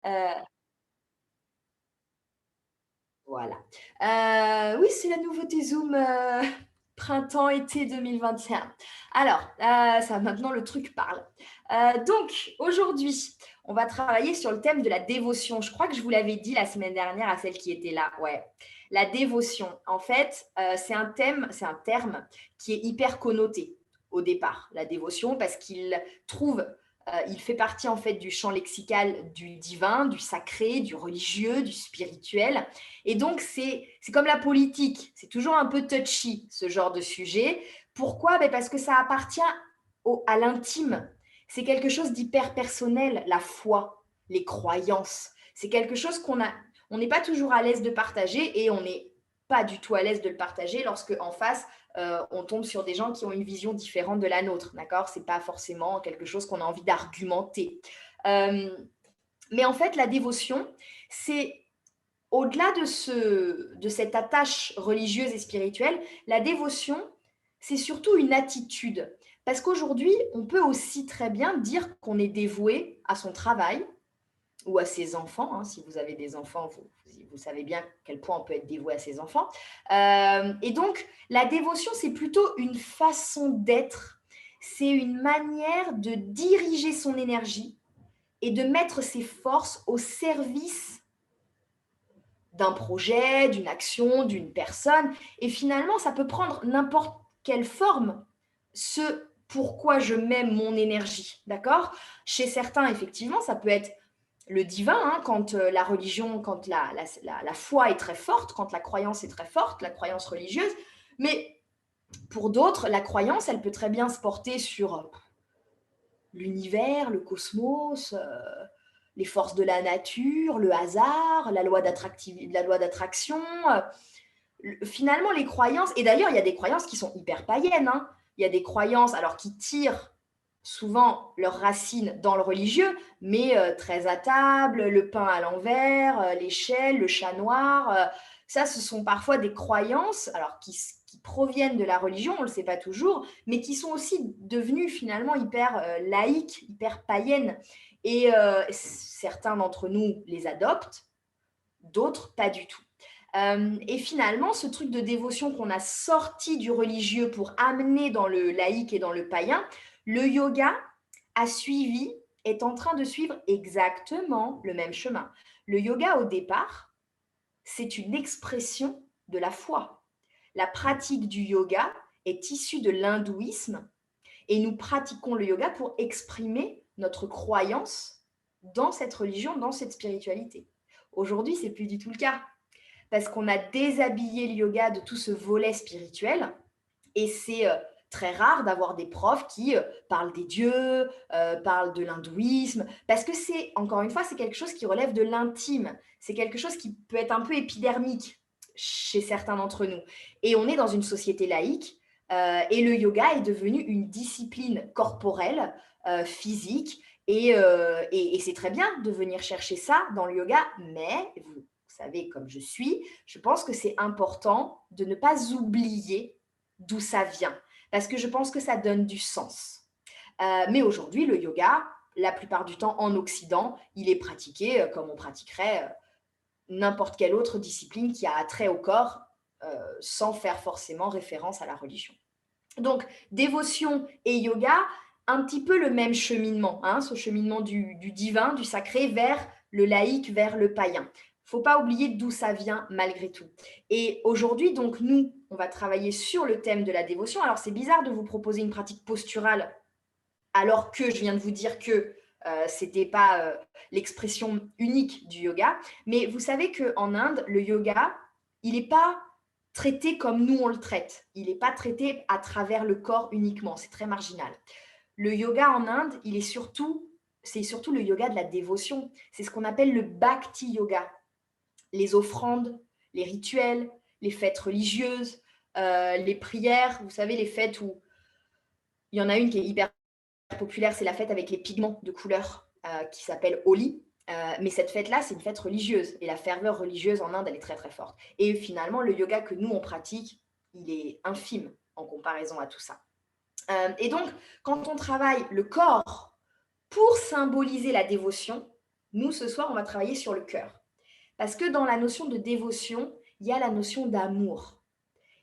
Heu, voilà. Oui, c'est la nouveauté Zoom, printemps-été 2021. Alors, ça maintenant le truc parle. Donc aujourd'hui, on va travailler sur le thème de la dévotion. Je crois que je vous l'avais dit la semaine dernière à celle qui était là, ouais. La dévotion, en fait, c'est un terme qui est hyper connoté au départ, la dévotion, parce qu'il trouve il fait partie en fait du champ lexical du divin, du sacré, du religieux, du spirituel. Et donc, c'est comme la politique, c'est toujours un peu touchy, ce genre de sujet. Pourquoi? Ben parce que ça appartient à l'intime. C'est quelque chose d'hyper personnel, la foi, les croyances. C'est quelque chose on n'est pas toujours à l'aise de partager et on n'est pas du tout à l'aise de le partager lorsque en face on tombe sur des gens qui ont une vision différente de la nôtre, d'accord? C'est pas forcément quelque chose qu'on a envie d'argumenter. Euh, mais en fait, la dévotion, c'est au-delà de cette attache religieuse et spirituelle, la dévotion, c'est surtout une attitude. Parce qu'aujourd'hui, on peut aussi très bien dire qu'on est dévoué à son travail ou à ses enfants. Hein. Si vous avez des enfants, vous savez bien à quel point on peut être dévoué à ses enfants. Et donc, la dévotion, c'est plutôt une façon d'être. C'est une manière de diriger son énergie et de mettre ses forces au service d'un projet, d'une action, d'une personne. Et finalement, ça peut prendre n'importe quelle forme, ce pourquoi je mets mon énergie. D'accord? Chez certains, effectivement, ça peut être le divin, hein, quand la religion, quand la foi est très forte, quand la croyance est très forte, la croyance religieuse. Mais pour d'autres, la croyance, elle peut très bien se porter sur l'univers, le cosmos, les forces de la nature, le hasard, la loi d'attraction. Finalement, les croyances, et d'ailleurs, il y a des croyances qui sont hyper païennes. Hein. Il y a des croyances alors qui tirent souvent leurs racines dans le religieux, mais très à table, le pain à l'envers, l'échelle, le chat noir. Ça, ce sont parfois des croyances alors qui proviennent de la religion, on ne le sait pas toujours, mais qui sont aussi devenues finalement hyper laïques, hyper païennes. Et certains d'entre nous les adoptent, d'autres pas du tout. Et finalement, ce truc de dévotion qu'on a sorti du religieux pour amener dans le laïque et dans le païen, le yoga a suivi, est en train de suivre exactement le même chemin. Le yoga, au départ, c'est une expression de la foi. La pratique du yoga est issue de l'hindouisme et nous pratiquons le yoga pour exprimer notre croyance dans cette religion, dans cette spiritualité. Aujourd'hui, c'est plus du tout le cas parce qu'on a déshabillé le yoga de tout ce volet spirituel et c'est très rare d'avoir des profs qui parlent des dieux, parlent de l'hindouisme, parce que c'est, encore une fois, c'est quelque chose qui relève de l'intime, c'est quelque chose qui peut être un peu épidermique chez certains d'entre nous. Et on est dans une société laïque, et le yoga est devenu une discipline corporelle, physique, et c'est très bien de venir chercher ça dans le yoga, mais vous savez comme je suis, je pense que c'est important de ne pas oublier d'où ça vient, parce que je pense que ça donne du sens. Mais aujourd'hui, le yoga, la plupart du temps en Occident, il est pratiqué comme on pratiquerait n'importe quelle autre discipline qui a attrait au corps, sans faire forcément référence à la religion. Donc, dévotion et yoga, un petit peu le même cheminement, hein, ce cheminement du divin, du sacré vers le laïque, vers le païen. Faut pas oublier d'où ça vient malgré tout. Et aujourd'hui, donc, nous, on va travailler sur le thème de la dévotion. Alors, c'est bizarre de vous proposer une pratique posturale alors que je viens de vous dire que c'était pas l'expression unique du yoga. Mais vous savez qu'en Inde, le yoga, il n'est pas traité comme nous on le traite. Il n'est pas traité à travers le corps uniquement. C'est très marginal. Le yoga en Inde, c'est surtout le yoga de la dévotion. C'est ce qu'on appelle le bhakti yoga. Les offrandes, les rituels, les fêtes religieuses, les prières. Vous savez, les fêtes où il y en a une qui est hyper populaire, c'est la fête avec les pigments de couleur qui s'appelle Holi. Mais cette fête-là, c'est une fête religieuse. Et la ferveur religieuse en Inde, elle est très très forte. Et finalement, le yoga que nous, on pratique, il est infime en comparaison à tout ça. Et donc, quand on travaille le corps pour symboliser la dévotion, Nous, ce soir, on va travailler sur le cœur. Parce que dans la notion de dévotion, il y a la notion d'amour.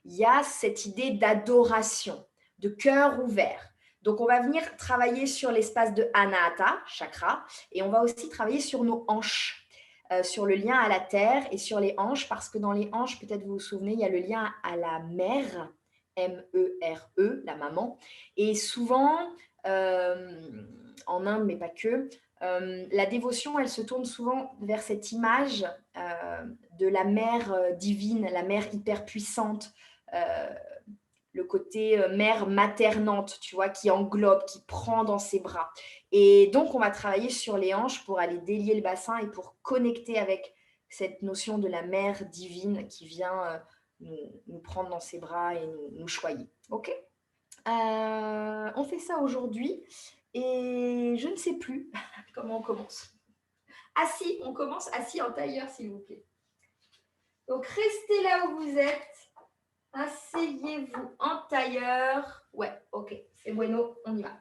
Il y a cette idée d'adoration, de cœur ouvert. Donc, on va venir travailler sur l'espace de Anahata, chakra, et on va aussi travailler sur nos hanches, sur le lien à la terre et sur les hanches, parce que dans les hanches, peut-être vous vous souvenez, il y a le lien à la mère, M-E-R-E, la maman. Et souvent, en Inde, mais pas que, la dévotion, elle se tourne souvent vers cette image de la mère divine, la mère hyper puissante, le côté mère maternante, tu vois, qui englobe, qui prend dans ses bras. Et donc, on va travailler sur les hanches pour aller délier le bassin et pour connecter avec cette notion de la mère divine qui vient nous prendre dans ses bras et nous choyer. OK. On fait ça aujourd'hui et je ne sais plus comment on commence. Assis, on commence assis en tailleur, s'il vous plaît. Donc, restez là où vous êtes. Asseyez-vous en tailleur. Ouais, ok, c'est bueno, on y va.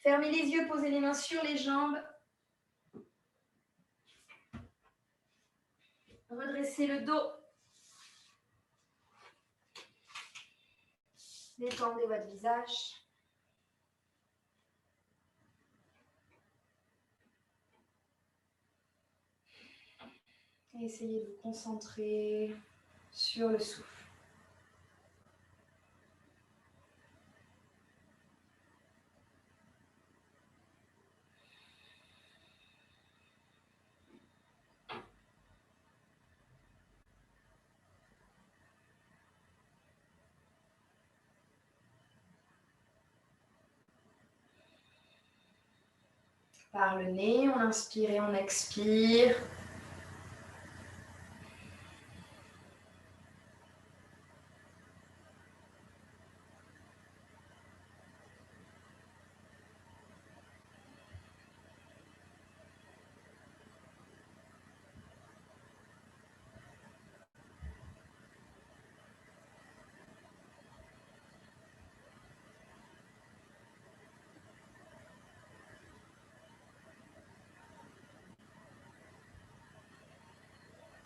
Fermez les yeux, posez les mains sur les jambes. Redressez le dos. Détendez votre visage. Et essayez de vous concentrer sur le souffle. Par le nez, on inspire et on expire.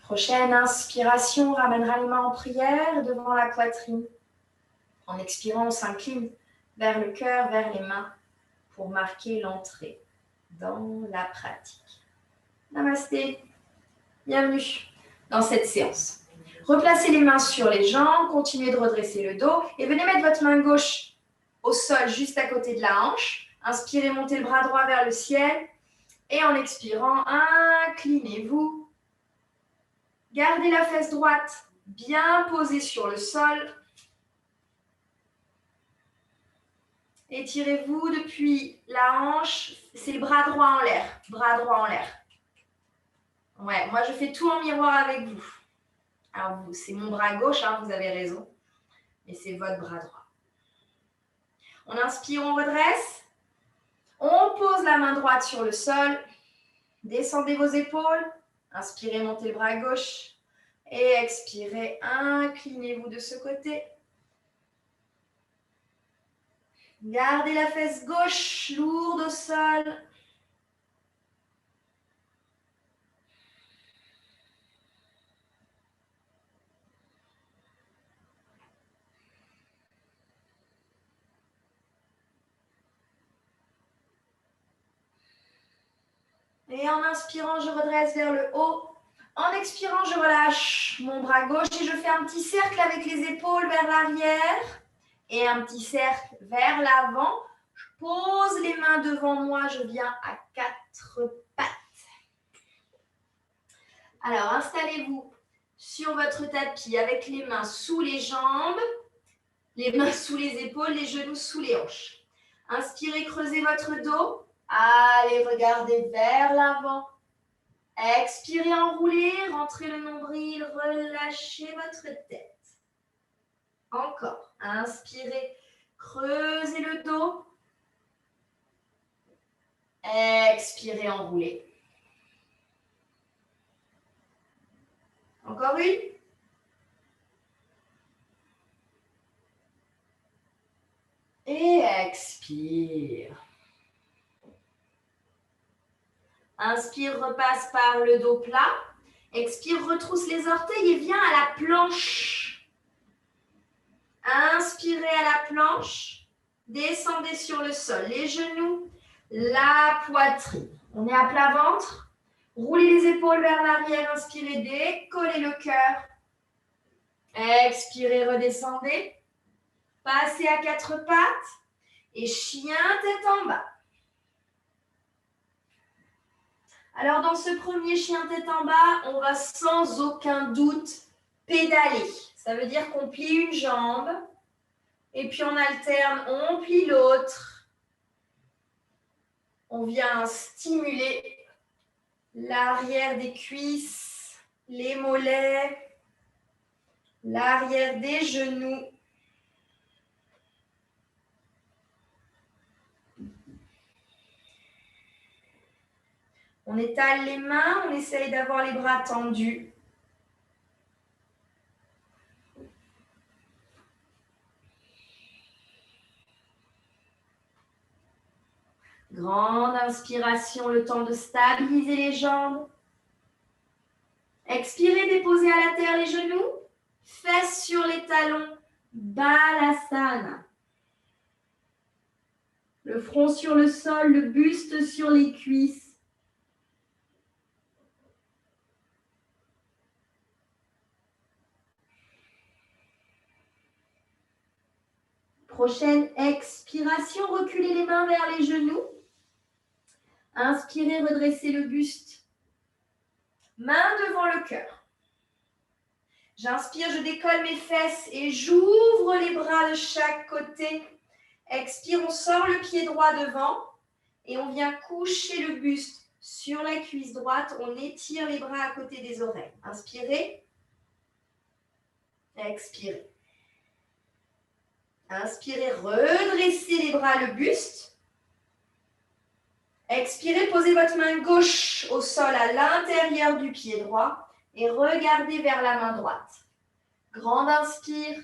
Prochaine inspiration, on ramènera les mains en prière devant la poitrine. En expirant, on s'incline vers le cœur, vers les mains pour marquer l'entrée dans la pratique. Namasté, bienvenue dans cette séance. Replacez les mains sur les jambes, continuez de redresser le dos et venez mettre votre main gauche au sol juste à côté de la hanche. Inspirez, montez le bras droit vers le ciel et en expirant, inclinez-vous. Gardez la fesse droite bien posée sur le sol. Étirez-vous depuis la hanche, c'est bras droit en l'air, bras droit en l'air. Ouais, moi je fais tout en miroir avec vous. Alors vous, c'est mon bras gauche, hein, vous avez raison, mais c'est votre bras droit. On inspire, on redresse. On pose la main droite sur le sol. Descendez vos épaules. Inspirez, montez le bras gauche. Et expirez, inclinez-vous de ce côté. Gardez la fesse gauche lourde au sol. Et en inspirant, je redresse vers le haut. En expirant, je relâche mon bras gauche et je fais un petit cercle avec les épaules vers l'arrière et un petit cercle vers l'avant. Je pose les mains devant moi, je viens à quatre pattes. Alors, installez-vous sur votre tapis avec les mains sous les jambes, les mains sous les épaules, les genoux sous les hanches. Inspirez, creusez votre dos. Allez, regardez vers l'avant. Expirez, enroulez, rentrez le nombril, relâchez votre tête. Encore. Inspirez, creusez le dos. Expirez, enroulez. Encore une. Et expire. Inspire, repasse par le dos plat. Expire, retrousse les orteils et viens à la planche. Inspirez à la planche. Descendez sur le sol. Les genoux, la poitrine. On est à plat ventre. Roulez les épaules vers l'arrière. Inspirez, décollez le cœur. Expirez, redescendez. Passez à quatre pattes. Et chien tête en bas. Alors, dans ce premier chien tête en bas, on va sans aucun doute pédaler. Ça veut dire qu'on plie une jambe et puis on alterne, on plie l'autre. On vient stimuler l'arrière des cuisses, les mollets, l'arrière des genoux. On étale les mains, on essaye d'avoir les bras tendus. Grande inspiration, le temps de stabiliser les jambes. Expirez, déposez à la terre les genoux. Fesses sur les talons. Balasana. Le front sur le sol, le buste sur les cuisses. Prochaine expiration, reculez les mains vers les genoux. Inspirez, redressez le buste. Main devant le cœur. J'inspire, je décolle mes fesses et j'ouvre les bras de chaque côté. Expire, on sort le pied droit devant et on vient coucher le buste sur la cuisse droite. On étire les bras à côté des oreilles. Inspirez. Expirez. Inspirez, redressez les bras, le buste. Expirez, posez votre main gauche au sol à l'intérieur du pied droit et regardez vers la main droite. Grande inspire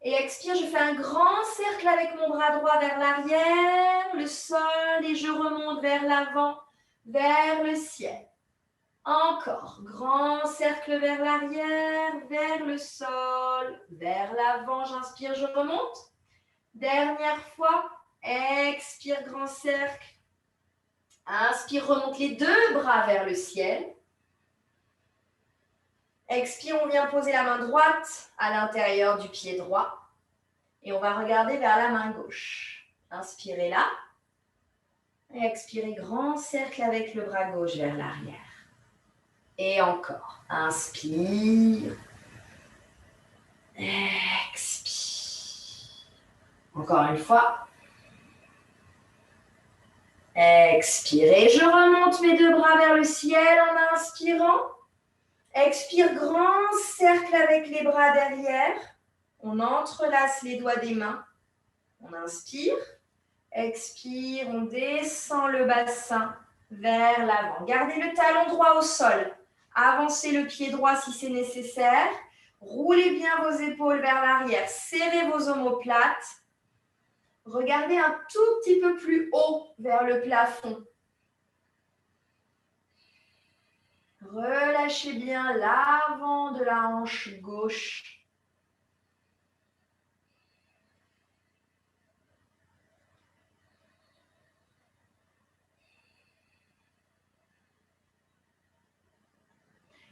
et expire, je fais un grand cercle avec mon bras droit vers l'arrière, le sol et je remonte vers l'avant, vers le ciel. Encore, grand cercle vers l'arrière, vers le sol, vers l'avant, j'inspire, je remonte. Dernière fois, expire, grand cercle. Inspire, remonte les deux bras vers le ciel. Expire, on vient poser la main droite à l'intérieur du pied droit. Et on va regarder vers la main gauche. Inspirez là. Et expirez, grand cercle avec le bras gauche vers l'arrière. Et encore. Inspire. Expire. Encore une fois. Expirez. Je remonte mes deux bras vers le ciel en inspirant. Expire, grand cercle avec les bras derrière. On entrelace les doigts des mains. On inspire. Expire, on descend le bassin vers l'avant. Gardez le talon droit au sol. Avancez le pied droit si c'est nécessaire. Roulez bien vos épaules vers l'arrière. Serrez vos omoplates. Regardez un tout petit peu plus haut vers le plafond. Relâchez bien l'avant de la hanche gauche.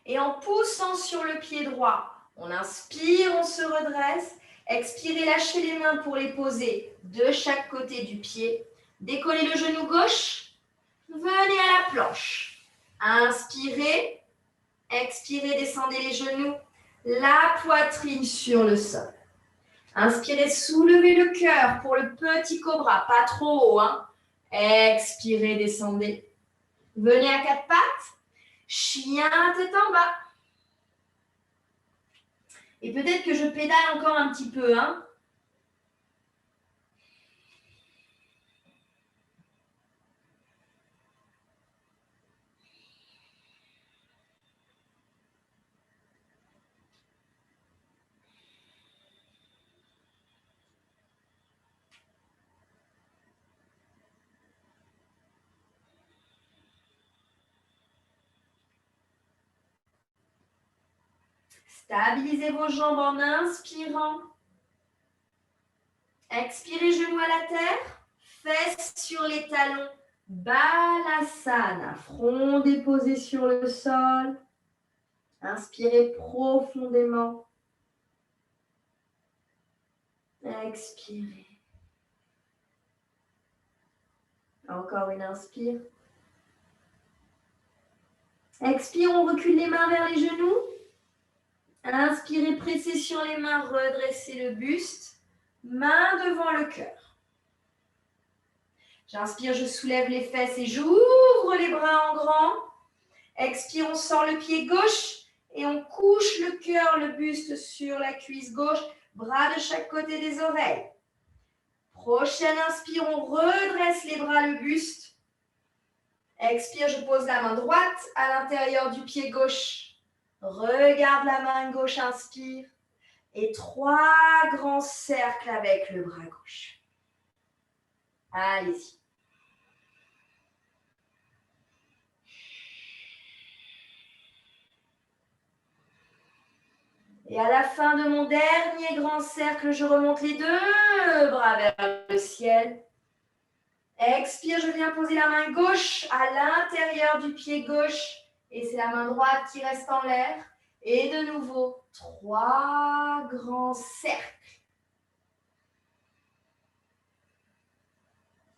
Et en poussant sur le pied droit, on inspire, on se redresse. Expirez, lâchez les mains pour les poser de chaque côté du pied. Décollez le genou gauche. Venez à la planche. Inspirez. Expirez, descendez les genoux. La poitrine sur le sol. Inspirez, soulevez le cœur pour le petit cobra. Pas trop haut, hein. Expirez, descendez. Venez à quatre pattes. Chien tête en bas. Et peut-être que je pédale encore un petit peu, hein. Stabilisez vos jambes en inspirant. Expirez, genoux à la terre. Fesses sur les talons. Balasana. Front déposé sur le sol. Inspirez profondément. Expirez. Encore une inspire. Expire, on recule les mains vers les genoux. Inspirez, pressez sur les mains, redressez le buste. Main devant le cœur. J'inspire, je soulève les fesses et j'ouvre les bras en grand. Expire, on sort le pied gauche et on couche le cœur, le buste sur la cuisse gauche. Bras de chaque côté des oreilles. Prochaine inspire, on redresse les bras, le buste. Expire, je pose la main droite à l'intérieur du pied gauche. Regarde la main gauche, inspire. Et 3 grands cercles avec le bras gauche. Allez-y. Et à la fin de mon dernier grand cercle, je remonte les 2 bras vers le ciel. Expire, je viens poser la main gauche à l'intérieur du pied gauche. Et c'est la main droite qui reste en l'air. Et de nouveau, 3 grands cercles.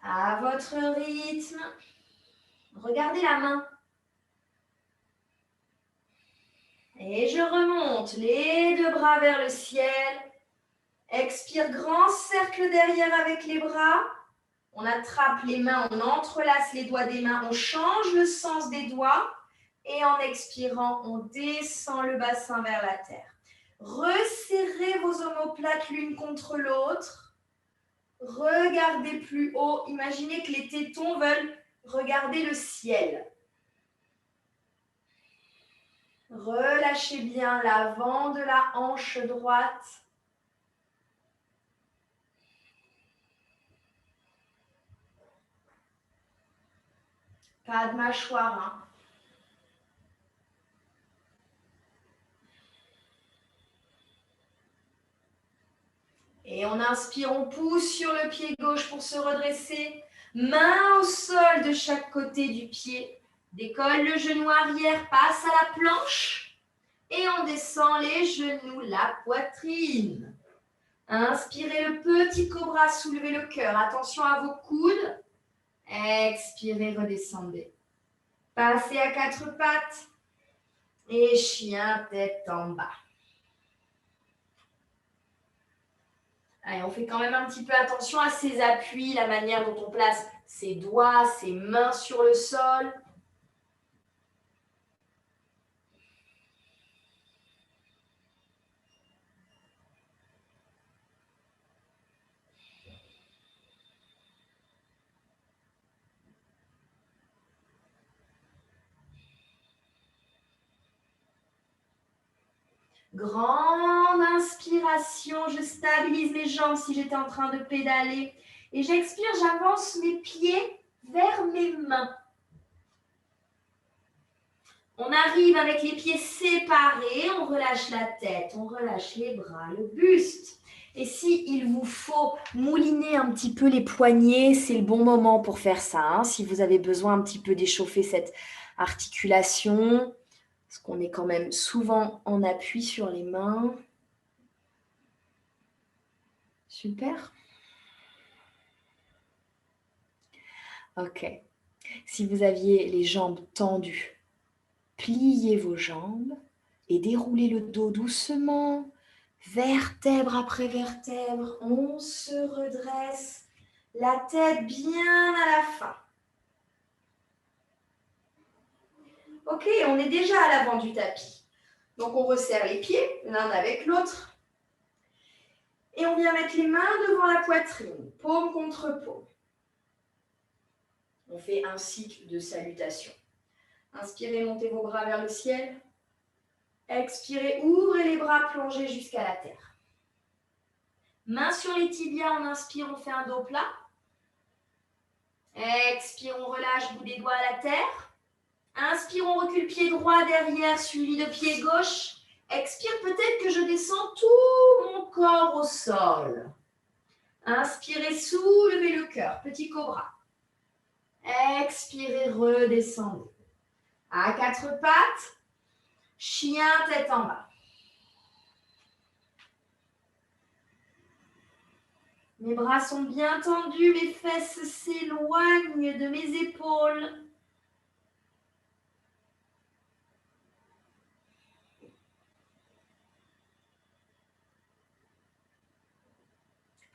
À votre rythme, regardez la main. Et je remonte les 2 bras vers le ciel. Expire, grand cercle derrière avec les bras. On attrape les mains, on entrelace les doigts des mains, on change le sens des doigts. Et en expirant, on descend le bassin vers la terre. Resserrez vos omoplates l'une contre l'autre. Regardez plus haut. Imaginez que les tétons veulent regarder le ciel. Relâchez bien l'avant de la hanche droite. Pas de mâchoire, hein. Et on inspire, on pousse sur le pied gauche pour se redresser. Main au sol de chaque côté du pied. Décolle le genou arrière, passe à la planche. Et on descend les genoux, la poitrine. Inspirez le petit cobra, soulevez le cœur. Attention à vos coudes. Expirez, redescendez. Passez à 4 pattes. Et chien tête en bas. Allez, on fait quand même un petit peu attention à ses appuis, la manière dont on place ses doigts, ses mains sur le sol. Grande inspiration, je stabilise mes jambes si j'étais en train de pédaler. Et j'expire, j'avance mes pieds vers mes mains. On arrive avec les pieds séparés, on relâche la tête, on relâche les bras, le buste. Et si il vous faut mouliner un petit peu les poignets, c'est le bon moment pour faire ça. Hein, si vous avez besoin un petit peu d'échauffer cette articulation. Parce qu'on est quand même souvent en appui sur les mains. Super. Ok. Si vous aviez les jambes tendues, pliez vos jambes et déroulez le dos doucement, vertèbre après vertèbre. On se redresse, la tête bien à la fin. Ok, on est déjà à l'avant du tapis. Donc, on resserre les pieds l'un avec l'autre. Et on vient mettre les mains devant la poitrine, paume contre paume. On fait un cycle de salutation. Inspirez, montez vos bras vers le ciel. Expirez, ouvrez les bras, plongez jusqu'à la terre. Mains sur les tibias, on inspire, on fait un dos plat. Expire, on relâche, bout des doigts à la terre. Inspire, on recule pied droit derrière, suivi de pied gauche. Expire, peut-être que je descends tout mon corps au sol. Inspirez, soulevez le cœur, petit cobra. Expirez, redescendez. À quatre pattes, chien tête en bas. Mes bras sont bien tendus, mes fesses s'éloignent de mes épaules.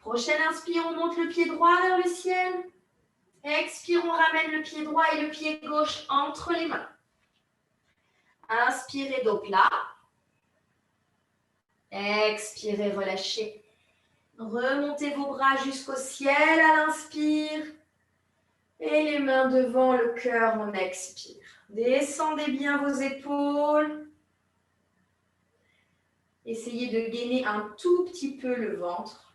Prochaine inspire, on monte le pied droit vers le ciel. Expire, on ramène le pied droit et le pied gauche entre les mains. Inspirez, dos plat. Expirez, relâchez. Remontez vos bras jusqu'au ciel à l'inspire. Et les mains devant le cœur, on expire. Descendez bien vos épaules. Essayez de gainer un tout petit peu le ventre.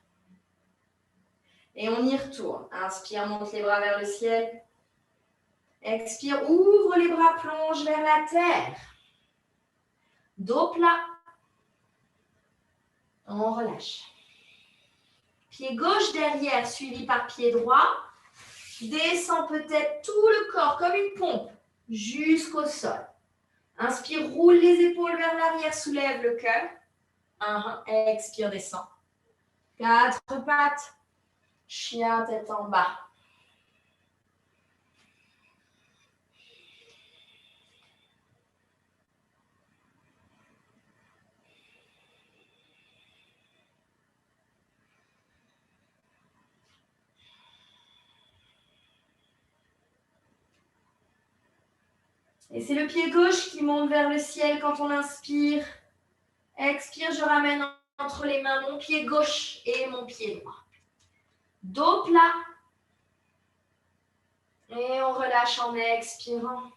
Et on y retourne. Inspire, monte les bras vers le ciel. Expire, ouvre les bras, plonge vers la terre. Dos plat. On relâche. Pied gauche derrière, suivi par pied droit. Descend peut-être tout le corps comme une pompe jusqu'au sol. Inspire, roule les épaules vers l'arrière, soulève le cœur. Expire, descend. Quatre pattes. Chien tête en bas. Et c'est le pied gauche qui monte vers le ciel quand on inspire. Expire, je ramène entre les mains mon pied gauche et mon pied droit. Dos plat. Et on relâche en expirant.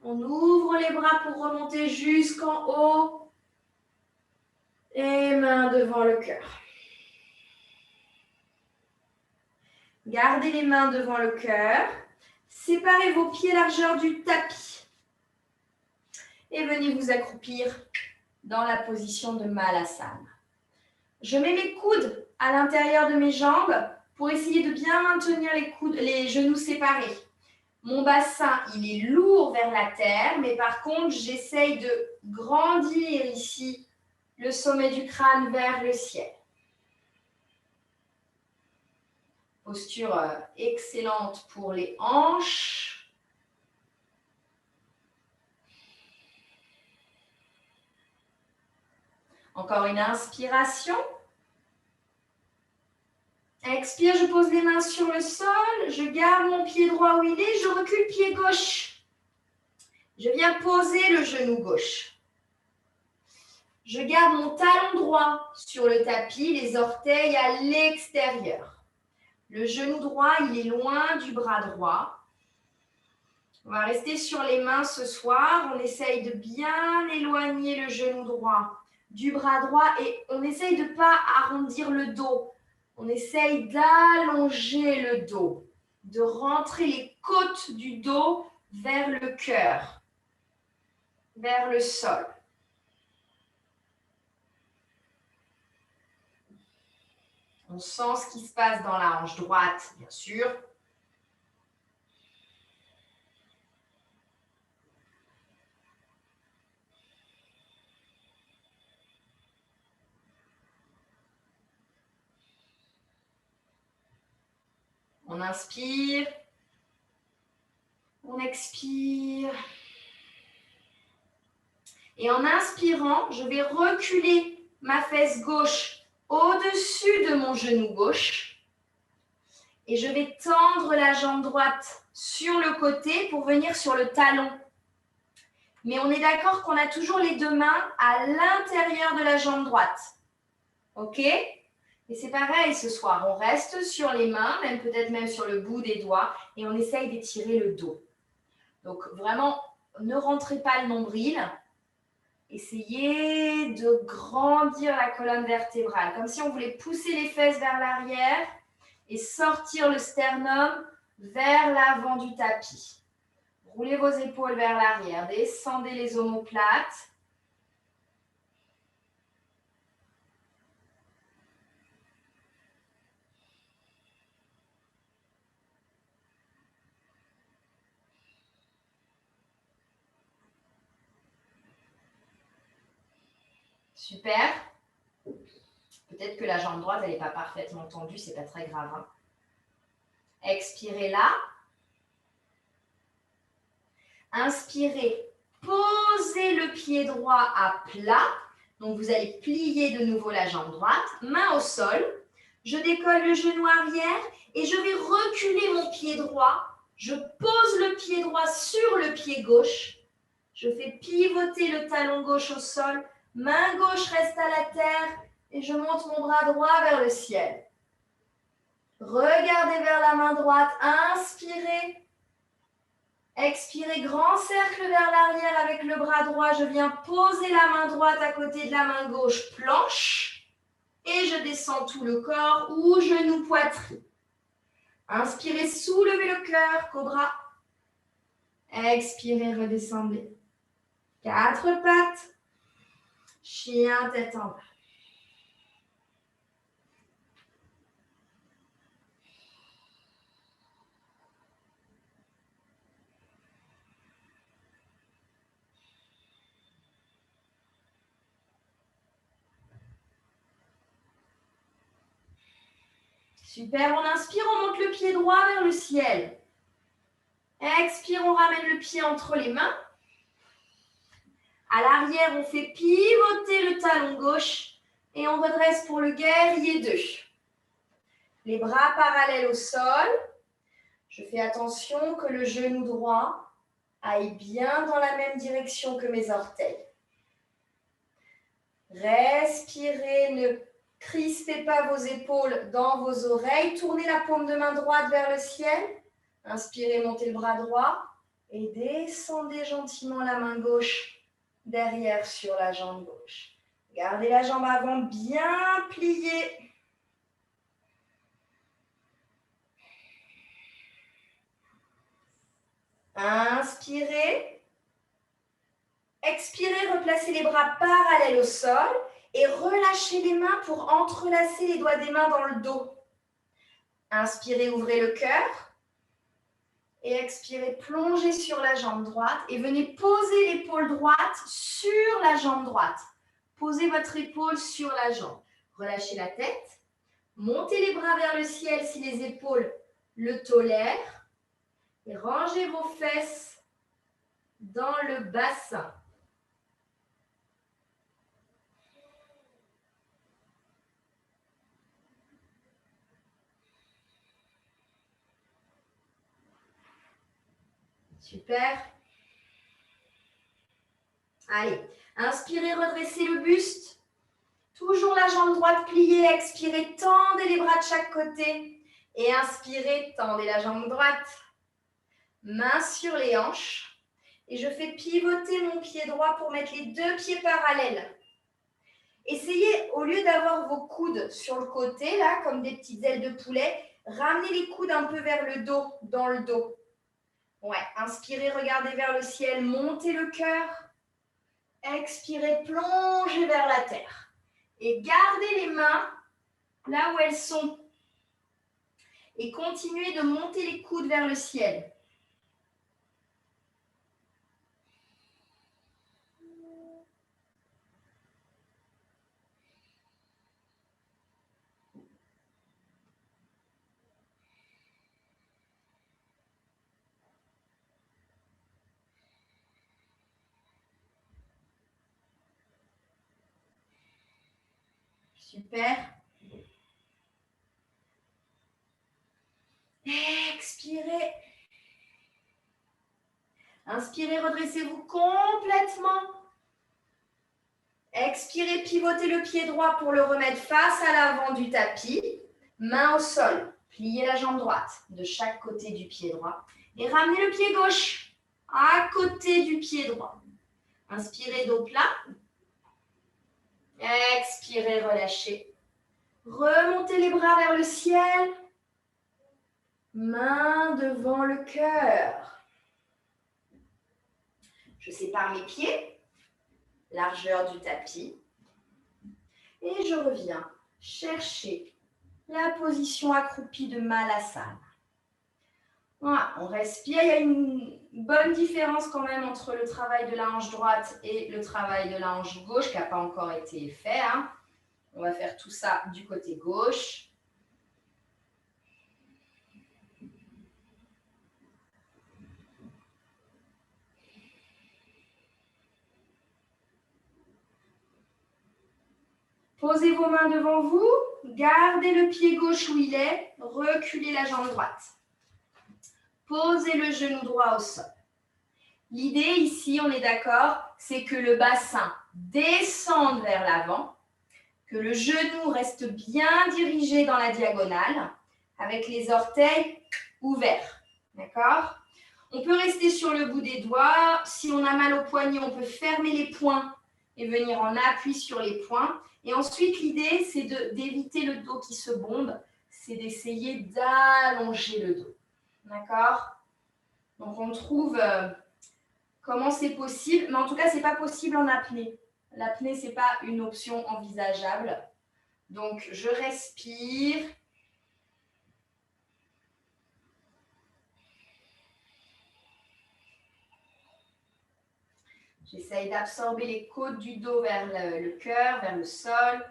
On ouvre les bras pour remonter jusqu'en haut. Et main devant le cœur. Gardez les mains devant le cœur. Séparez vos pieds largeur du tapis. Et venez vous accroupir dans la position de Malasana. Je mets mes coudes à l'intérieur de mes jambes pour essayer de bien maintenir les genoux séparés. Mon bassin, il est lourd vers la terre, mais par contre, j'essaye de grandir ici le sommet du crâne vers le ciel. Posture excellente pour les hanches. Encore une inspiration. Expire, je pose les mains sur le sol. Je garde mon pied droit où il est. Je recule pied gauche. Je viens poser le genou gauche. Je garde mon talon droit sur le tapis, les orteils à l'extérieur. Le genou droit, il est loin du bras droit. On va rester sur les mains ce soir. On essaye de bien éloigner le genou droit du bras droit et on essaye de ne pas arrondir le dos. On essaye d'allonger le dos, de rentrer les côtes du dos vers le cœur, vers le sol. On sent ce qui se passe dans la hanche droite, bien sûr. On inspire. On expire. Et en inspirant, je vais reculer ma fesse gauche au-dessus de mon genou gauche. Et je vais tendre la jambe droite sur le côté pour venir sur le talon. Mais on est d'accord qu'on a toujours les deux mains à l'intérieur de la jambe droite. OK ? Et c'est pareil ce soir. On reste sur les mains, peut-être même sur le bout des doigts, et on essaye d'étirer le dos. Donc vraiment, ne rentrez pas le nombril. Essayez de grandir la colonne vertébrale, comme si on voulait pousser les fesses vers l'arrière et sortir le sternum vers l'avant du tapis. Roulez vos épaules vers l'arrière, descendez les omoplates. Super. Peut-être que la jambe droite, elle n'est pas parfaitement tendue, c'est pas très grave. Hein. Expirez là. Inspirez. Posez le pied droit à plat. Donc, vous allez plier de nouveau la jambe droite. Main au sol. Je décolle le genou arrière et je vais reculer mon pied droit. Je pose le pied droit sur le pied gauche. Je fais pivoter le talon gauche au sol. Main gauche reste à la terre et je monte mon bras droit vers le ciel. Regardez vers la main droite. Inspirez. Expirez, grand cercle vers l'arrière avec le bras droit. Je viens poser la main droite à côté de la main gauche, planche. Et je descends tout le corps, ou genou, poitrine. Inspirez, soulevez le cœur, cobra. Expirez, redescendez. 4 pattes. Chien, tête en bas. Super, on inspire, on monte le pied droit vers le ciel. Expire, on ramène le pied entre les mains. À l'arrière, on fait pivoter le talon gauche et on redresse pour le guerrier 2. Les bras parallèles au sol. Je fais attention que le genou droit aille bien dans la même direction que mes orteils. Respirez, ne crispez pas vos épaules dans vos oreilles. Tournez la paume de main droite vers le ciel. Inspirez, montez le bras droit et descendez gentiment la main gauche derrière sur la jambe gauche. Gardez la jambe avant bien pliée. Inspirez. Expirez, replacez les bras parallèles au sol et relâchez les mains pour entrelacer les doigts des mains dans le dos. Inspirez, ouvrez le cœur. Et expirez, plongez sur la jambe droite et venez poser l'épaule droite sur la jambe droite. Posez votre épaule sur la jambe. Relâchez la tête. Montez les bras vers le ciel si les épaules le tolèrent. Et rangez vos fesses dans le bassin. Super. Allez, inspirez, redressez le buste. Toujours la jambe droite pliée. Expirez, tendez les bras de chaque côté. Et inspirez, tendez la jambe droite. Main sur les hanches. Et je fais pivoter mon pied droit pour mettre les 2 pieds parallèles. Essayez, au lieu d'avoir vos coudes sur le côté, là, comme des petites ailes de poulet, ramenez les coudes un peu vers le dos, dans le dos. Ouais, inspirez, regardez vers le ciel, montez le cœur. Expirez, plongez vers la terre. Et gardez les mains là où elles sont. Et continuez de monter les coudes vers le ciel. Super. Expirez. Inspirez, redressez-vous complètement. Expirez, pivotez le pied droit pour le remettre face à l'avant du tapis. Main au sol. Pliez la jambe droite de chaque côté du pied droit. Et ramenez le pied gauche à côté du pied droit. Inspirez, dos plat. Expirez, relâchez. Remontez les bras vers le ciel. Main devant le cœur. Je sépare mes pieds, largeur du tapis. Et je reviens chercher la position accroupie de Malasana. Voilà, on respire. Il y a une bonne différence quand même entre le travail de la hanche droite et le travail de la hanche gauche qui n'a pas encore été fait. Hein. On va faire tout ça du côté gauche. Posez vos mains devant vous, gardez le pied gauche où il est, reculez la jambe droite. Posez le genou droit au sol. L'idée ici, on est d'accord, c'est que le bassin descende vers l'avant, que le genou reste bien dirigé dans la diagonale, avec les orteils ouverts. D'accord ? On peut rester sur le bout des doigts. Si on a mal au poignet, on peut fermer les poings et venir en appui sur les poings. Et ensuite, l'idée, c'est d'éviter le dos qui se bombe. C'est d'essayer d'allonger le dos. D'accord ? Donc, on trouve comment c'est possible. Mais en tout cas, ce n'est pas possible en apnée. L'apnée, ce n'est pas une option envisageable. Donc, je respire. J'essaye d'absorber les côtes du dos vers le cœur, vers le sol.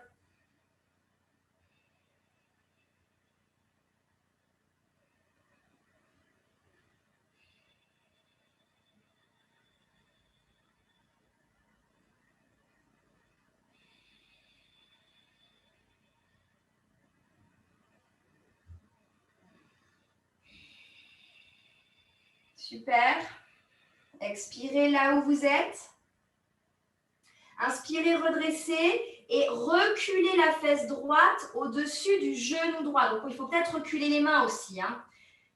Super. Expirez là où vous êtes. Inspirez, redressez et reculez la fesse droite au-dessus du genou droit. Donc, il faut peut-être reculer les mains aussi. Hein.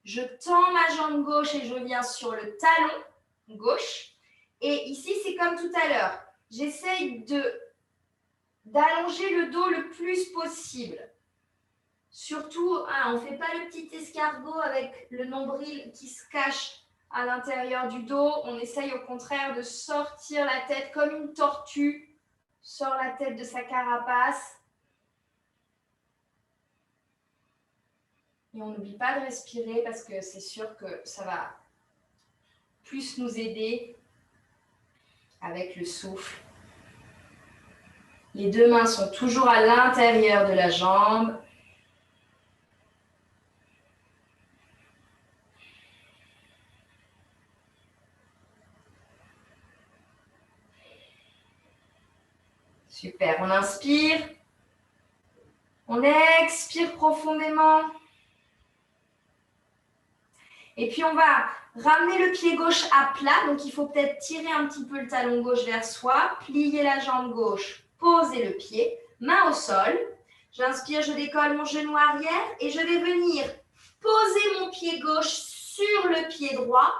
Je tends ma jambe gauche et je viens sur le talon gauche. Et ici, c'est comme tout à l'heure. J'essaye d'allonger le dos le plus possible. Surtout, on ne fait pas le petit escargot avec le nombril qui se cache à l'intérieur du dos. On essaye au contraire de sortir la tête comme une tortue. Sort la tête de sa carapace. Et on n'oublie pas de respirer parce que c'est sûr que ça va plus nous aider avec le souffle. Les deux mains sont toujours à l'intérieur de la jambe. Super, on inspire. On expire profondément. Et puis, on va ramener le pied gauche à plat. Donc, il faut peut-être tirer un petit peu le talon gauche vers soi. Plier la jambe gauche. Poser le pied. Main au sol. J'inspire, je décolle mon genou arrière. Et je vais venir poser mon pied gauche sur le pied droit.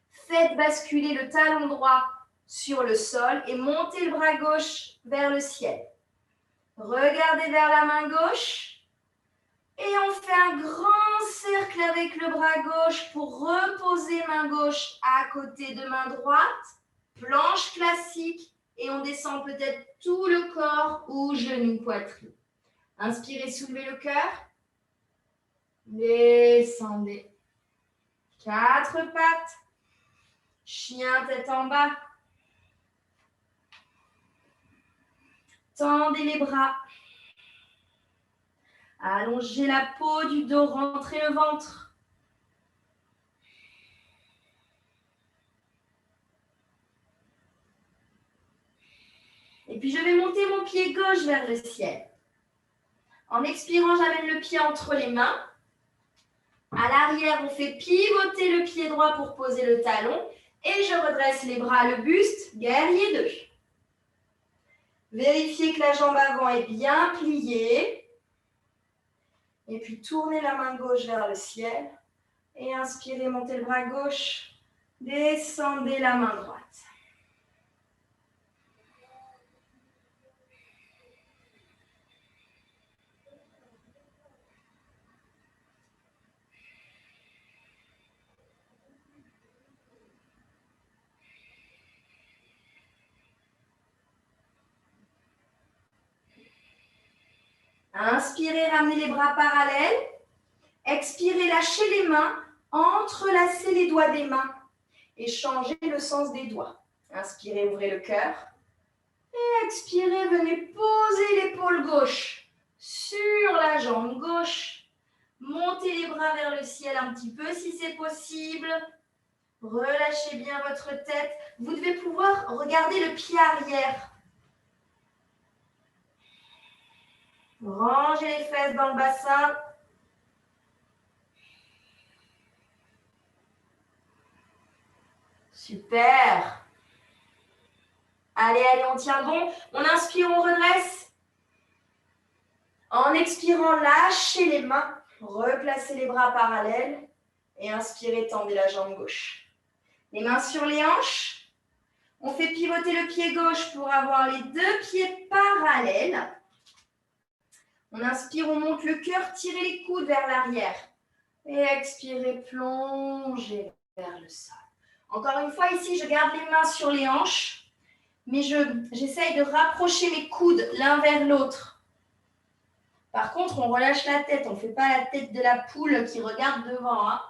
Faites basculer le talon droit sur le sol. Et montez le bras gauche vers le ciel. Regardez vers la main gauche. Et on fait un grand cercle avec le bras gauche pour reposer main gauche à côté de main droite. Planche classique. Et on descend peut-être tout le corps ou genou, poitrine. Inspirez, soulevez le cœur. Descendez. 4 pattes. Chien, tête en bas. Tendez les bras. Allongez la peau du dos, rentrez le ventre. Et puis, je vais monter mon pied gauche vers le ciel. En expirant, j'amène le pied entre les mains. À l'arrière, on fait pivoter le pied droit pour poser le talon. Et je redresse les bras, le buste, guerrier 2. Vérifiez que la jambe avant est bien pliée. Et puis, tournez la main gauche vers le ciel. Et inspirez, montez le bras gauche. Descendez la main droite. Inspirez, ramenez les bras parallèles. Expirez, lâchez les mains. Entrelacez les doigts des mains. et changez le sens des doigts. Inspirez, ouvrez le cœur. Et expirez, venez poser l'épaule gauche sur la jambe gauche. Montez les bras vers le ciel un petit peu si c'est possible. Relâchez bien votre tête. Vous devez pouvoir regarder le pied arrière. Rangez les fesses dans le bassin. Super. Allez, allez, on tient bon. On inspire, on redresse. En expirant, lâchez les mains. Replacez les bras parallèles. Et inspirez, tendez la jambe gauche. Les mains sur les hanches. On fait pivoter le pied gauche pour avoir les deux pieds parallèles. On inspire, on monte le cœur, tirez les coudes vers l'arrière. Et expirez, plongez vers le sol. Encore une fois, ici, je garde les mains sur les hanches, mais j'essaye de rapprocher mes coudes l'un vers l'autre. Par contre, on relâche la tête. On ne fait pas la tête de la poule qui regarde devant. Hein.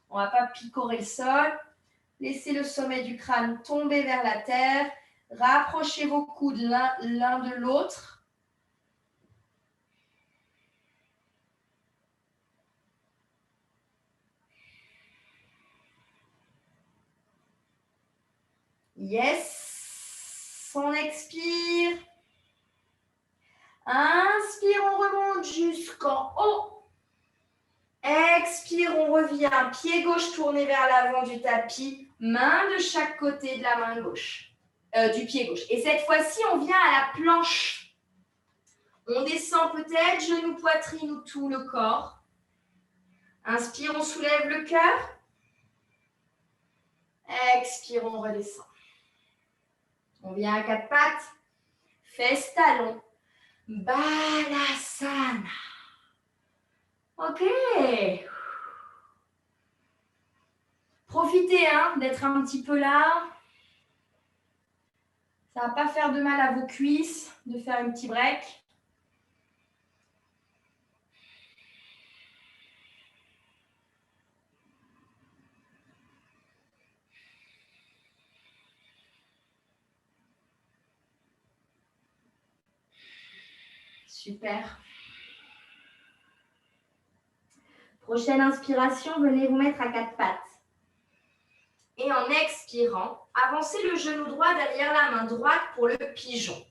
On ne va pas picorer le sol. Laissez le sommet du crâne tomber vers la terre. Rapprochez vos coudes l'un de l'autre. Yes. On expire. Inspire, on remonte jusqu'en haut. Expire, on revient. Pied gauche tourné vers l'avant du tapis. Main de chaque côté de la main gauche. Du pied gauche. Et cette fois-ci, on vient à la planche. On descend peut-être, genou, poitrine ou tout le corps. Inspire, on soulève le cœur. Expire, on redescend. On vient à quatre pattes. Fesses, talons. Balasana. Ok. Profitez d'être un petit peu là. Ça ne va pas faire de mal à vos cuisses de faire un petit break. Super. Prochaine inspiration, venez vous mettre à quatre pattes. Et en expirant, avancez le genou droit derrière la main droite pour le pigeon.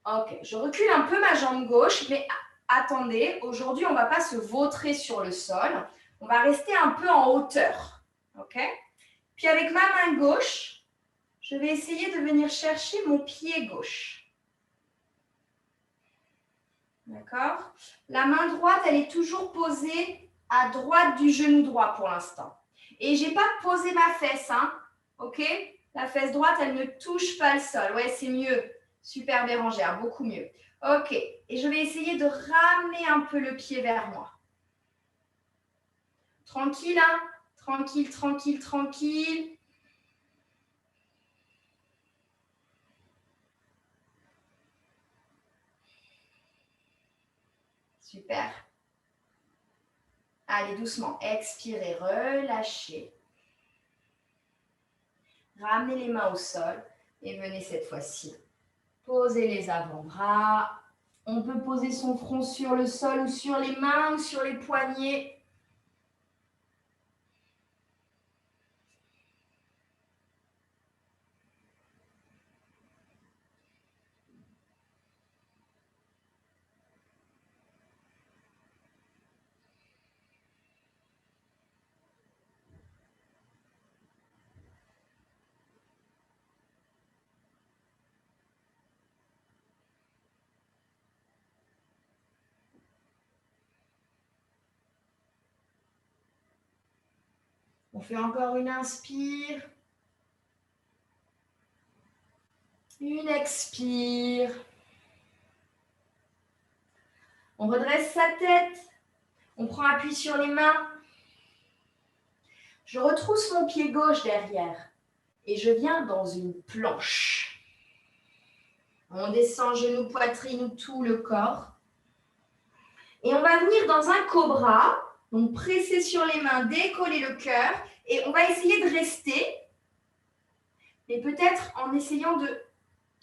Ok, je recule un peu ma jambe gauche, mais attendez, aujourd'hui, on ne va pas se vautrer sur le sol. On va rester un peu en hauteur. Ok? Puis avec ma main gauche, je vais essayer de venir chercher mon pied gauche. D'accord? La main droite, elle est toujours posée à droite du genou droit pour l'instant. Et je n'ai pas posé ma fesse, ok? La fesse droite, elle ne touche pas le sol. Ouais, c'est mieux. Super Bérangère, beaucoup mieux. Ok, et je vais essayer de ramener un peu le pied vers moi. Tranquille, Tranquille, tranquille, tranquille. Super. Allez, doucement. Expirez, relâchez. Ramenez les mains au sol et venez cette fois-ci. Posez les avant-bras. On peut poser son front sur le sol ou sur les mains ou sur les poignets. On fait encore une inspire. Une expire. On redresse sa tête. On prend appui sur les mains. Je retrousse mon pied gauche derrière et je viens dans une planche. On descend genou, poitrine, tout le corps. Et on va venir dans un cobra. Donc, presser sur les mains, décoller le cœur Et on va essayer de rester, mais peut-être en essayant de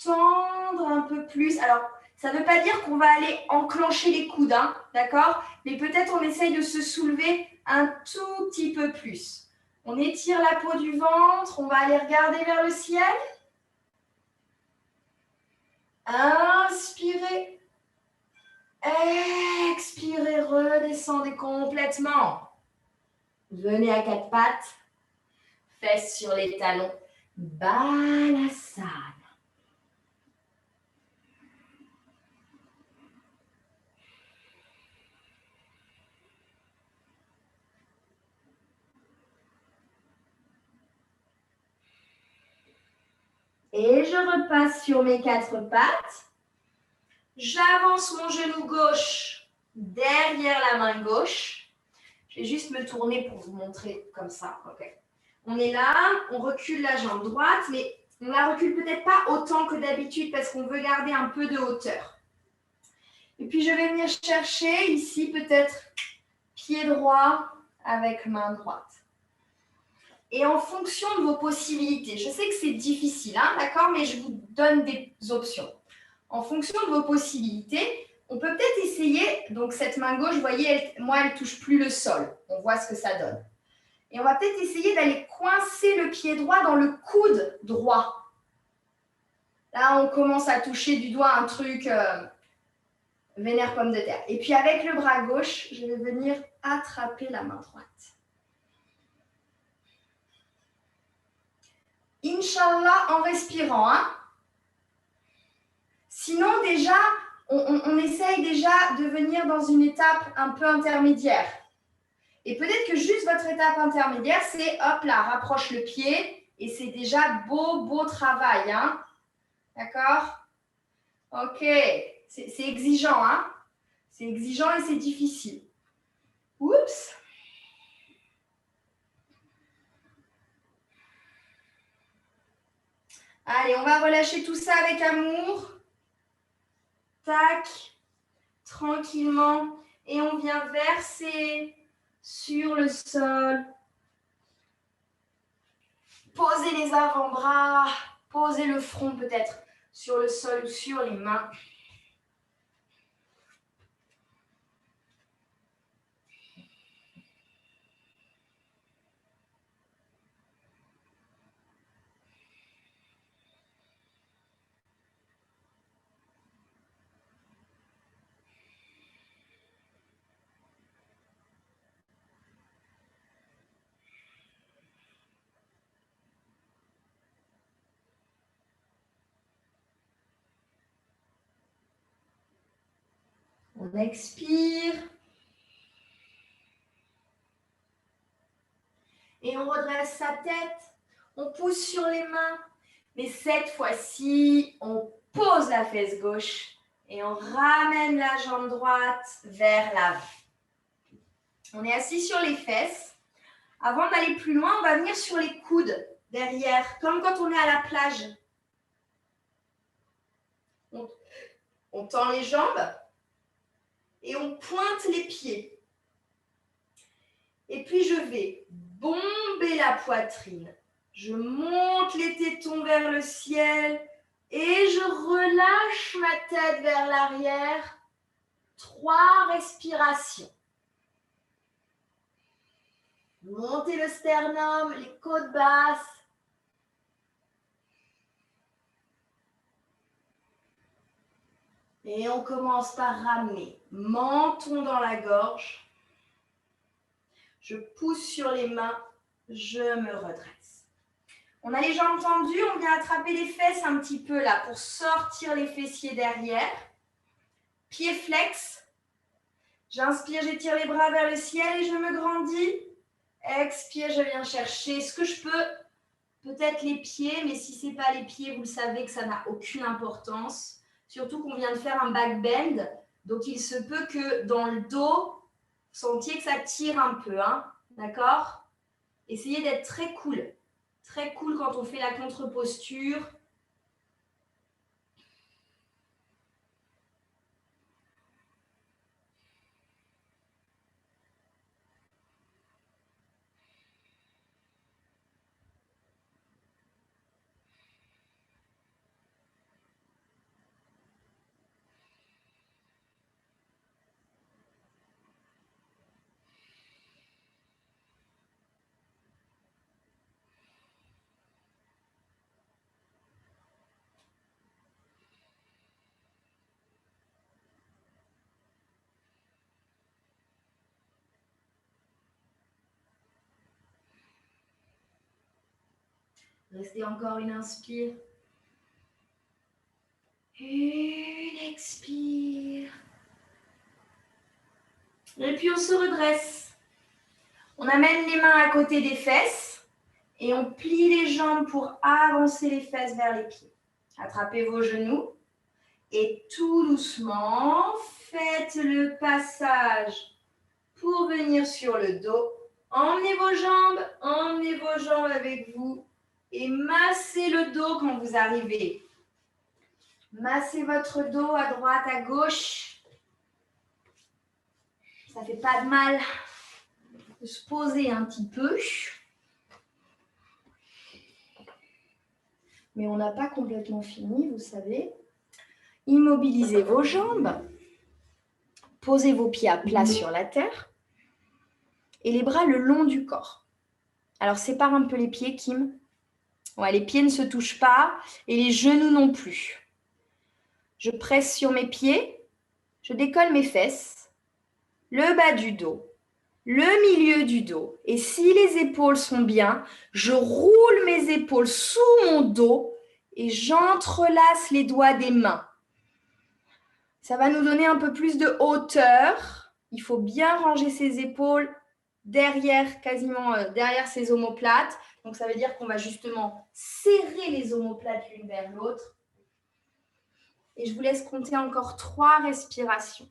tendre un peu plus. Alors, ça ne veut pas dire qu'on va aller enclencher les coudes, hein, d'accord? Mais peut-être on essaye de se soulever un tout petit peu plus. On étire la peau du ventre, on va aller regarder vers le ciel. Inspirez. Expirez, redescendez complètement. Venez à quatre pattes, fesses sur les talons. Balasana. Et je repasse sur mes quatre pattes. J'avance mon genou gauche derrière la main gauche. Je vais juste me tourner pour vous montrer comme ça. Okay. On est là, on recule la jambe droite, mais on la recule peut-être pas autant que d'habitude parce qu'on veut garder un peu de hauteur. Et puis je vais venir chercher ici peut-être pied droit avec main droite. Et en fonction de vos possibilités, je sais que c'est difficile, hein, d'accord, mais je vous donne des options. En fonction de vos possibilités, on peut peut-être essayer, donc cette main gauche, vous voyez, moi, elle ne touche plus le sol. On voit ce que ça donne. Et on va peut-être essayer d'aller coincer le pied droit dans le coude droit. Là, on commence à toucher du doigt un truc vénère pomme de terre. Et puis avec le bras gauche, je vais venir attraper la main droite. Inch'Allah, en respirant. Hein. Sinon, déjà, on essaye déjà de venir dans une étape un peu intermédiaire. Et peut-être que juste votre étape intermédiaire, c'est hop là, rapproche le pied et c'est déjà beau travail. Hein. D'accord? Ok, c'est exigeant. Hein. C'est exigeant et c'est difficile. Oups. Allez, on va relâcher tout ça avec amour. Tac, tranquillement. Et on vient verser sur le sol. Posez les avant-bras, posez le front peut-être sur le sol ou sur les mains. On expire. Et on redresse sa tête. On pousse sur les mains. Mais cette fois-ci, on pose la fesse gauche et on ramène la jambe droite vers l'avant. On est assis sur les fesses. Avant d'aller plus loin, on va venir sur les coudes derrière, comme quand on est à la plage. On tend les jambes et on pointe les pieds. Et puis je vais bomber la poitrine. Je monte les tétons vers le ciel et je relâche ma tête vers l'arrière. 3 respirations. Montez le sternum, les côtes basses. Et on commence par ramener menton dans la gorge. Je pousse sur les mains, je me redresse. On a les jambes tendues, on vient attraper les fesses un petit peu là pour sortir les fessiers derrière. Pied flex. J'inspire, j'étire les bras vers le ciel et je me grandis. Expire, je viens chercher ce que je peux. Peut-être les pieds, mais si ce n'est pas les pieds, vous le savez que ça n'a aucune importance. Surtout qu'on vient de faire un back bend. Donc, il se peut que dans le dos, vous sentiez que ça tire un peu. Hein, d'accord? Essayez d'être très cool. Très cool quand on fait la contre-posture. Restez encore une inspire. Une expire. Et puis on se redresse. On amène les mains à côté des fesses et on plie les jambes pour avancer les fesses vers les pieds. Attrapez vos genoux et tout doucement, faites le passage pour venir sur le dos. Emmenez vos jambes avec vous et massez le dos quand vous arrivez. Massez votre dos à droite, à gauche. Ça ne fait pas de mal de se poser un petit peu. Mais on n'a pas complètement fini, vous savez. Immobilisez vos jambes. Posez vos pieds à plat sur la terre. Et les bras le long du corps. Alors, sépare un peu les pieds, Kim. Ouais, les pieds ne se touchent pas et les genoux non plus. Je presse sur mes pieds. Je décolle mes fesses. Le bas du dos. Le milieu du dos. Et si les épaules sont bien, je roule mes épaules sous mon dos et j'entrelace les doigts des mains. Ça va nous donner un peu plus de hauteur. Il faut bien ranger ses épaules derrière, quasiment derrière ses omoplates. Donc, ça veut dire qu'on va justement serrer les omoplates l'une vers l'autre. Et je vous laisse compter encore 3 respirations.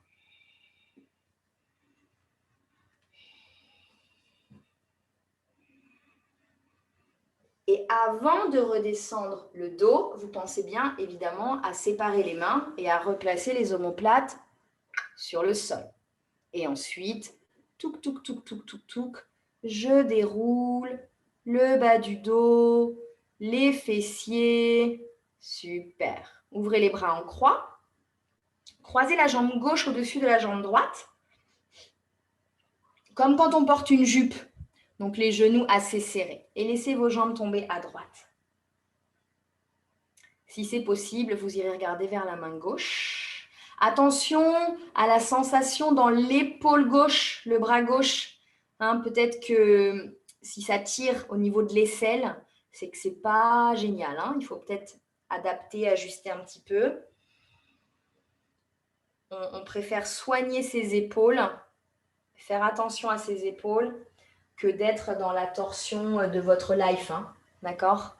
Et avant de redescendre le dos, vous pensez bien évidemment à séparer les mains et à replacer les omoplates sur le sol. Et ensuite, touk, touk, touk, touk, touk, touk, je déroule le bas du dos, les fessiers. Super. Ouvrez les bras en croix. Croisez la jambe gauche au-dessus de la jambe droite. Comme quand on porte une jupe. Donc les genoux assez serrés. Et laissez vos jambes tomber à droite. Si c'est possible, vous irez regarder vers la main gauche. Attention à la sensation dans l'épaule gauche, le bras gauche. Peut-être que si ça tire au niveau de l'aisselle, c'est que ce n'est pas génial. Il faut peut-être adapter, ajuster un petit peu. On préfère soigner ses épaules, faire attention à ses épaules, que d'être dans la torsion de votre life. D'accord ?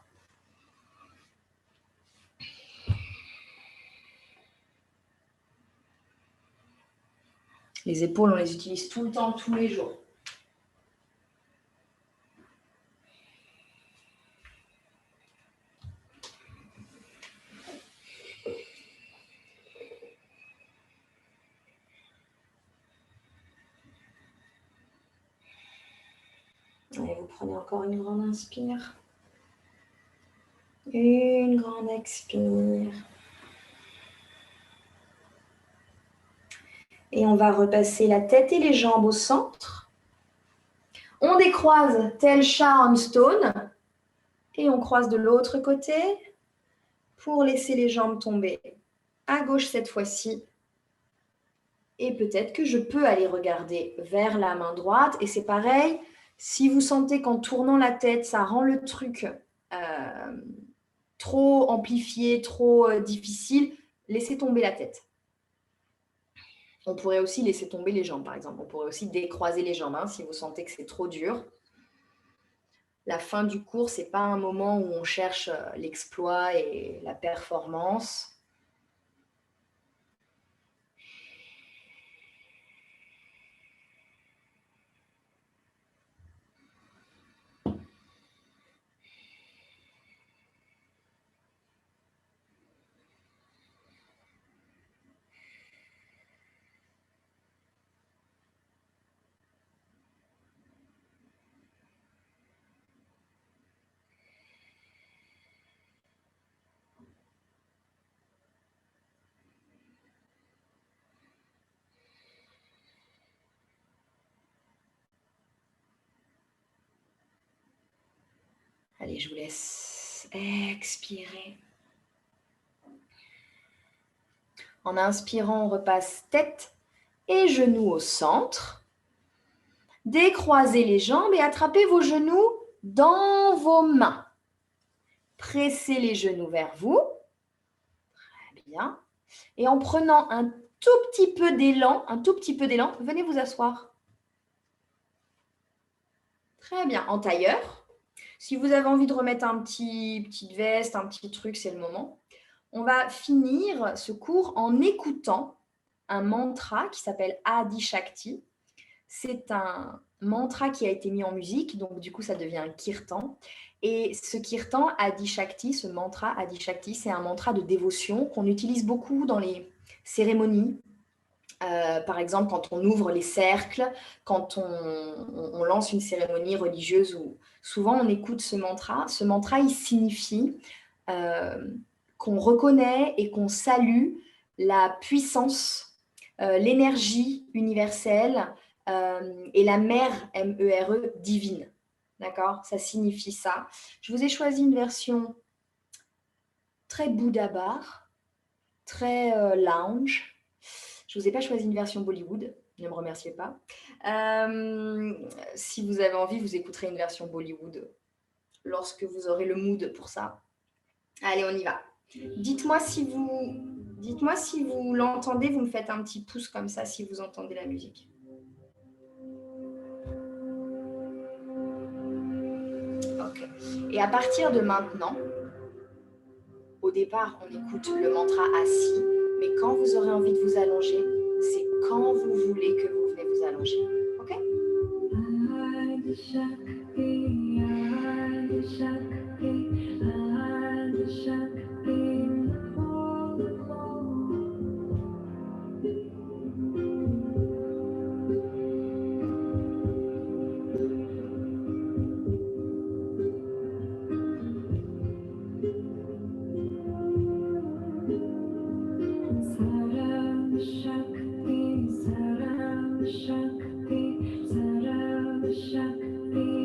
Les épaules, on les utilise tout le temps, tous les jours. Allez, vous prenez encore une grande inspire. Une grande expire. Et on va repasser la tête et les jambes au centre. On décroise tel chat on stone. Et on croise de l'autre côté pour laisser les jambes tomber à gauche cette fois-ci. Et peut-être que je peux aller regarder vers la main droite. Et c'est pareil, si vous sentez qu'en tournant la tête, ça rend le truc trop amplifié, trop difficile, laissez tomber la tête. On pourrait aussi laisser tomber les jambes, par exemple. On pourrait aussi décroiser les jambes si vous sentez que c'est trop dur. La fin du cours, ce n'est pas un moment où on cherche l'exploit et la performance. Allez, je vous laisse expirer. En inspirant, on repasse tête et genoux au centre. Décroisez les jambes et attrapez vos genoux dans vos mains. Pressez les genoux vers vous. Très bien. Et en prenant un tout petit peu d'élan, venez vous asseoir. Très bien. En tailleur. Si vous avez envie de remettre petite veste, un petit truc, c'est le moment. On va finir ce cours en écoutant un mantra qui s'appelle Adi Shakti. C'est un mantra qui a été mis en musique, donc du coup ça devient un kirtan. Et ce kirtan Adi Shakti, ce mantra Adi Shakti, c'est un mantra de dévotion qu'on utilise beaucoup dans les cérémonies. Par exemple, quand on ouvre les cercles, quand on lance une cérémonie religieuse, ou souvent on écoute ce mantra. Ce mantra, il signifie qu'on reconnaît et qu'on salue la puissance, l'énergie universelle et la mère, M-E-R-E, divine. D'accord? Ça signifie ça. Je vous ai choisi une version très Bouddha bar, très lounge. Je ne vous ai pas choisi une version Bollywood, ne me remerciez pas. Si vous avez envie, vous écouterez une version Bollywood lorsque vous aurez le mood pour ça. Allez, on y va. Dites-moi si vous l'entendez, vous me faites un petit pouce comme ça si vous entendez la musique. Ok. Et à partir de maintenant, au départ, on écoute le mantra assis, mais quand vous aurez envie de vous allonger, c'est quand vous voulez que vous venez vous allonger. Ok? Shakti,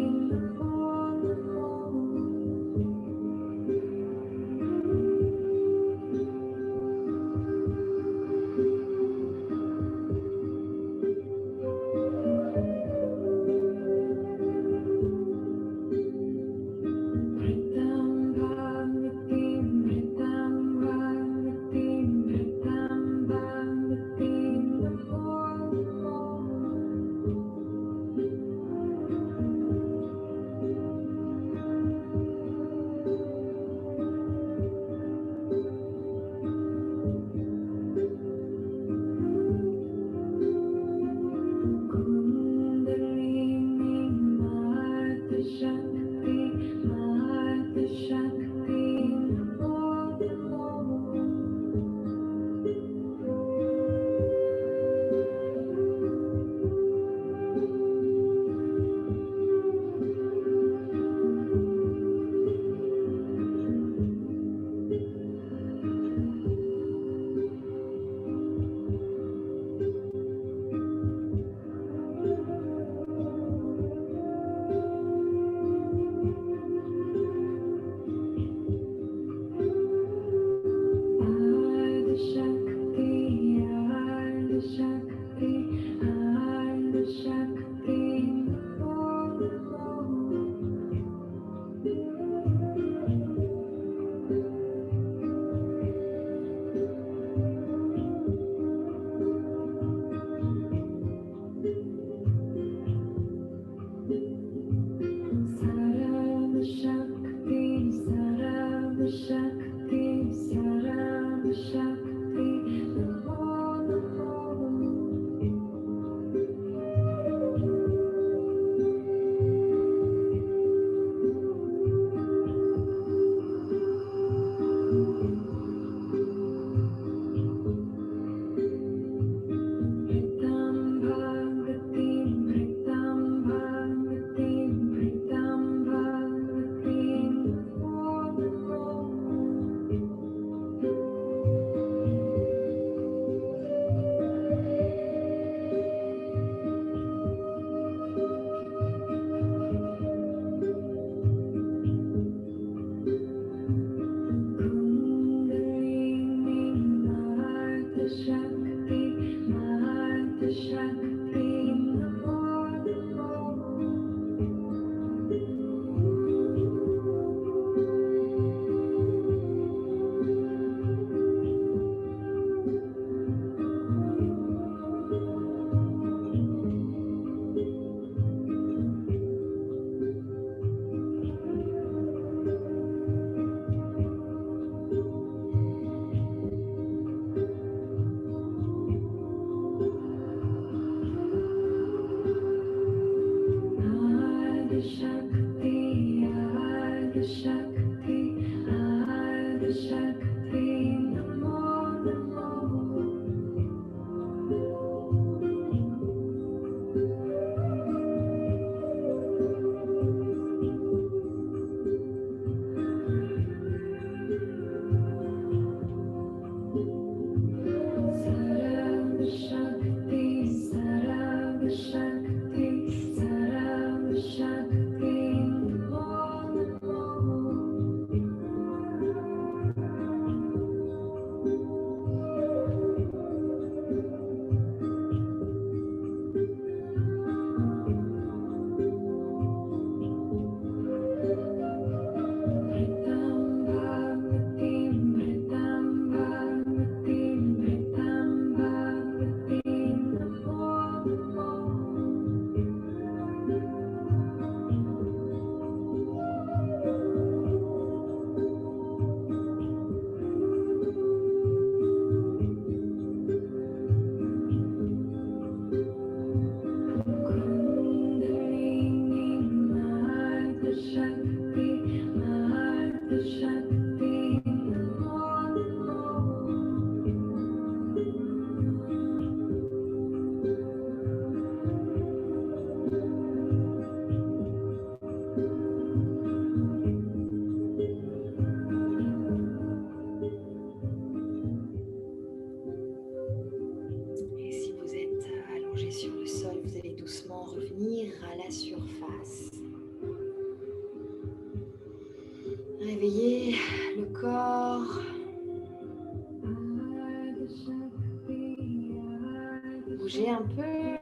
bouger un peu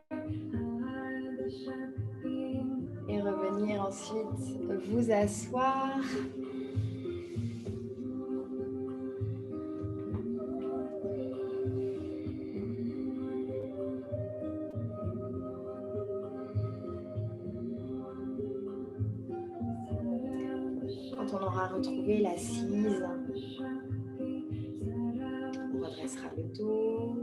et revenir ensuite vous asseoir. Quand on aura retrouvé l'assise, on redressera le dos.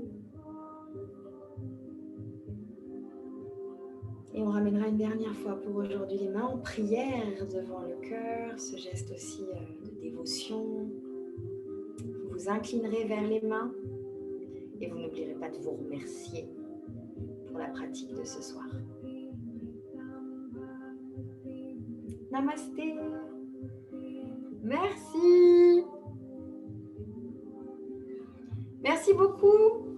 Et on ramènera une dernière fois pour aujourd'hui les mains en prière devant le cœur, ce geste aussi de dévotion. Vous vous inclinerez vers les mains et vous n'oublierez pas de vous remercier pour la pratique de ce soir. Namasté. Merci. Merci beaucoup.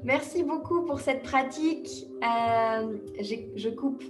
Merci beaucoup pour cette pratique. Je coupe